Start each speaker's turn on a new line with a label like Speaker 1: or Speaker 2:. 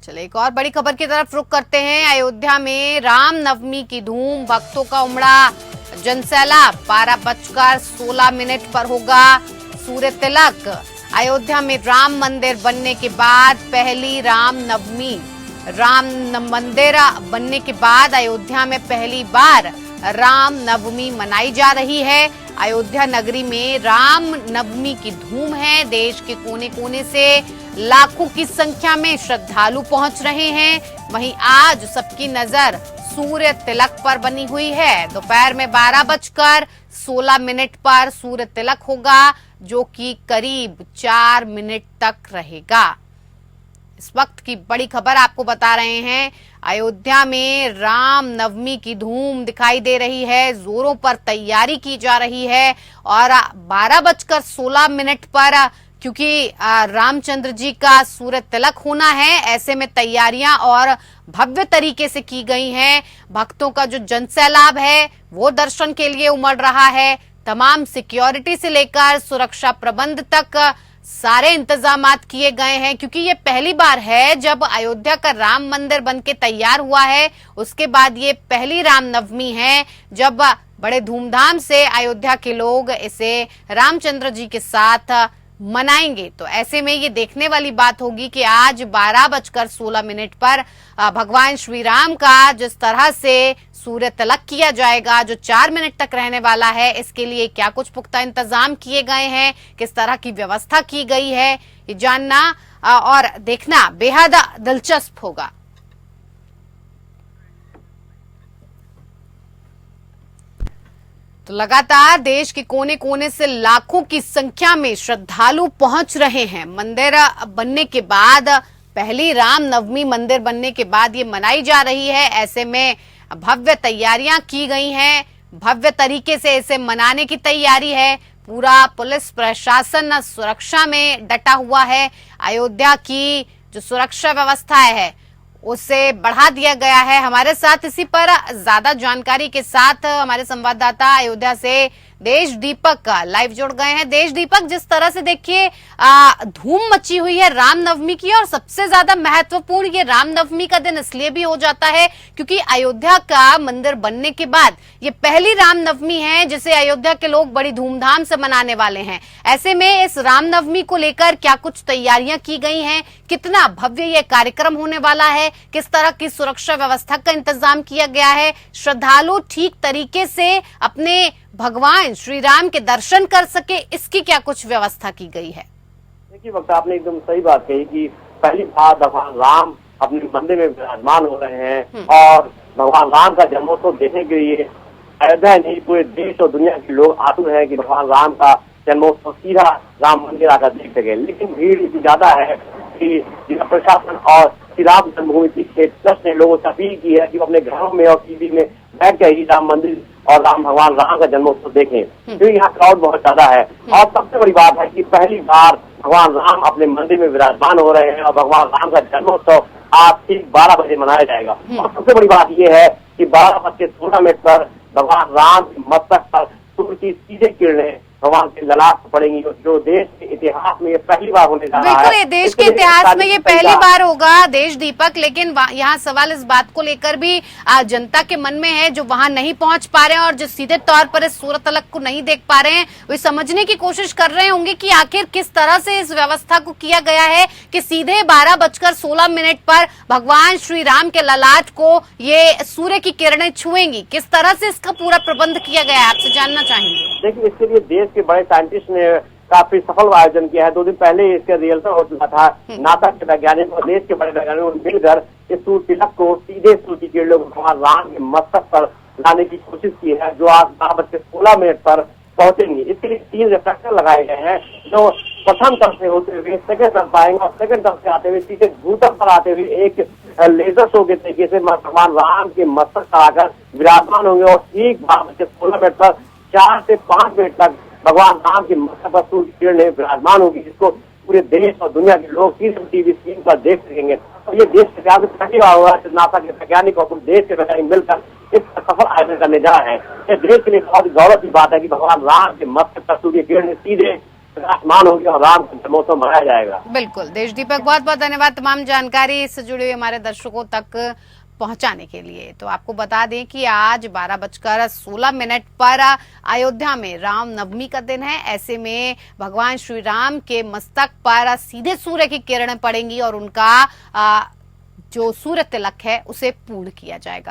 Speaker 1: चलिए एक और बड़ी खबर की तरफ रुख करते हैं। अयोध्या में राम नवमी की धूम, भक्तों का उमड़ा जनसैलाब। 12:16 पर होगा सूर्य तिलक। अयोध्या में राम मंदिर बनने के बाद पहली राम नवमी। राम मंदिर बनने के बाद अयोध्या में पहली बार राम नवमी मनाई जा रही है। अयोध्या नगरी में राम नवमी की धूम है। देश के कोने कोने से लाखों की संख्या में श्रद्धालु पहुंच रहे हैं। वहीं आज सबकी नजर सूर्य तिलक पर बनी हुई है। दोपहर में 12:16 पर सूर्य तिलक होगा, जो कि करीब 4 मिनट तक रहेगा। इस वक्त की बड़ी खबर आपको बता रहे हैं। अयोध्या में राम नवमी की धूम दिखाई दे रही है, जोरों पर तैयारी की जा रही है। और 12:16 पर क्योंकि रामचंद्र जी का सूर्य तिलक होना है, ऐसे में तैयारियां और भव्य तरीके से की गई हैं। भक्तों का जो जनसैलाब है वो दर्शन के लिए उमड़ रहा है। तमाम सिक्योरिटी से लेकर सुरक्षा प्रबंध तक सारे इंतजामात किए गए हैं, क्योंकि ये पहली बार है जब अयोध्या का राम मंदिर बनके तैयार हुआ है। उसके बाद ये पहली राम नवमी है जब बड़े धूमधाम से अयोध्या के लोग इसे रामचंद्र जी के साथ मनाएंगे। तो ऐसे में ये देखने वाली बात होगी कि आज 12:16 पर भगवान श्री राम का जिस तरह से सूर्य तिलक किया जाएगा, जो 4 मिनट तक रहने वाला है, इसके लिए क्या कुछ पुख्ता इंतजाम किए गए हैं, किस तरह की व्यवस्था की गई है, ये जानना और देखना बेहद दिलचस्प होगा। तो लगातार देश के कोने कोने से लाखों की संख्या में श्रद्धालु पहुंच रहे हैं। मंदिर बनने के बाद पहली राम नवमी मंदिर बनने के बाद ये मनाई जा रही है। ऐसे में भव्य तैयारियां की गई हैं, भव्य तरीके से इसे मनाने की तैयारी है। पूरा पुलिस प्रशासन सुरक्षा में डटा हुआ है। अयोध्या की जो सुरक्षा व्यवस्था है उसे बढ़ा दिया गया है। हमारे साथ इसी पर ज्यादा जानकारी के साथ हमारे संवाददाता अयोध्या से देश दीपक लाइव जुड़ गए हैं। देश दीपक, जिस तरह से देखिए धूम मची हुई है रामनवमी की, और सबसे ज्यादा महत्वपूर्ण ये रामनवमी का दिन इसलिए भी हो जाता है क्योंकि अयोध्या का मंदिर बनने के बाद ये पहली रामनवमी है जिसे अयोध्या के लोग बड़ी धूमधाम से मनाने वाले हैं। ऐसे में इस रामनवमी को लेकर क्या कुछ तैयारियां की गई हैं, कितना भव्य ये कार्यक्रम होने वाला है, किस तरह की सुरक्षा व्यवस्था का इंतजाम किया गया है, श्रद्धालु ठीक तरीके से अपने भगवान श्री राम के दर्शन कर सके, इसकी क्या कुछ व्यवस्था की गई है?
Speaker 2: देखिए वक्त आपने एकदम सही बात कही कि पहली बार भगवान राम अपने मंदिर में विराजमान हो रहे हैं और भगवान राम का जन्मोत्सव देखने के लिए अयोध्या नहीं पूरे देश और दुनिया के लोग आतुर हैं कि भगवान राम का जन्मोत्सव सीधा राम मंदिर आकर देख सके। लेकिन भीड़ इतनी ज्यादा है कि जिला प्रशासन और श्री राम जन्मभूमि के ट्रस्ट ने लोगों से अपील की है कि वो अपने घरों में और टीवी में बैठ कर ही राम मंदिर और भगवान राम का जन्मोत्सव देखें, क्योंकि यहाँ क्राउड बहुत ज्यादा है। और सबसे बड़ी बात है कि पहली बार भगवान राम अपने मंदिर में विराजमान हो रहे हैं और भगवान राम का जन्मोत्सव आज ठीक 12 बजे मनाया जाएगा। और सबसे बड़ी बात यह है कि 12:16 पर भगवान राम के मस्तक पर सूर्य की सीधे किरणें भगवान के ललाट पड़ेंगी, जो देश के इतिहास में ये पहली बार होने जा रहा है।
Speaker 1: बिल्कुल, देश के इतिहास में ये पहली बार होगा देश दीपक। लेकिन यहाँ सवाल इस बात को लेकर भी जनता के मन में है, जो वहां नहीं पहुंच पा रहे हैं और जो सीधे तौर पर इस सूर्य तिलक को नहीं देख पा रहे हैं, वे समझने की कोशिश कर रहे होंगे कि आखिर किस तरह से इस व्यवस्था को किया गया है कि सीधे 12:16 पर भगवान श्री राम के ललाट को ये सूर्य की किरणें छुएंगी। किस तरह से इसका पूरा प्रबंध किया गया है, आपसे जानना चाहेंगे।
Speaker 2: देखिए इसके लिए देश के बड़े साइंटिस्ट ने काफी सफल आयोजन किया है। 2 दिन पहले इसका रिहर्सल हो चुका था। नासा के वैज्ञानिक और देश के बड़े वैज्ञानिकों ने मिलकर इस सूर्य तिलक को सीधे सूर्य की किरणों को भगवान राम के मस्तक पर लाने की कोशिश की है, जो आज 12:16 पर पहुंचेंगी। इसके लिए 3 रिफ्लेक्टर लगाए गए हैं, जो प्रथम तल से होते हुए सेकंड तल पाएंगे और सेकंड तल से आते हुए सीधे भूतल पर आते हुए एक लेजर शो के तरीके से भगवान राम के मस्तक पर आकर विराजमान होंगे और ठीक 12:16 पर 4 से 5 मिनट तक भगवान राम के मस्तक पर सूर्य की किरणें विराजमान होगी, जिसको पूरे देश और दुनिया के लोग टीवी स्क्रीन पर देख सकेंगे। और ये देश के पहली बार होगा नासा के वैज्ञानिक और पूरे देश के वैज्ञानिक मिलकर इस सफल आयोजन करने जा रहे हैं। ये देश के लिए बहुत गौरव की बात है कि भगवान राम के मस्तक पर सूर्य की किरणें सीधे प्रकाशमान होगी और राम का जन्मोत्सव मनाया जाएगा।
Speaker 1: बिल्कुल देश दीपक, बहुत बहुत धन्यवाद तमाम जानकारी से जुड़ी हुई हमारे दर्शकों तक पहुंचाने के लिए। तो आपको बता दें कि आज 12:16 पर अयोध्या में राम नवमी का दिन है। ऐसे में भगवान श्री राम के मस्तक पर सीधे सूर्य की किरणें पड़ेंगी और उनका जो सूर्य तिलक है उसे पूर्ण किया जाएगा।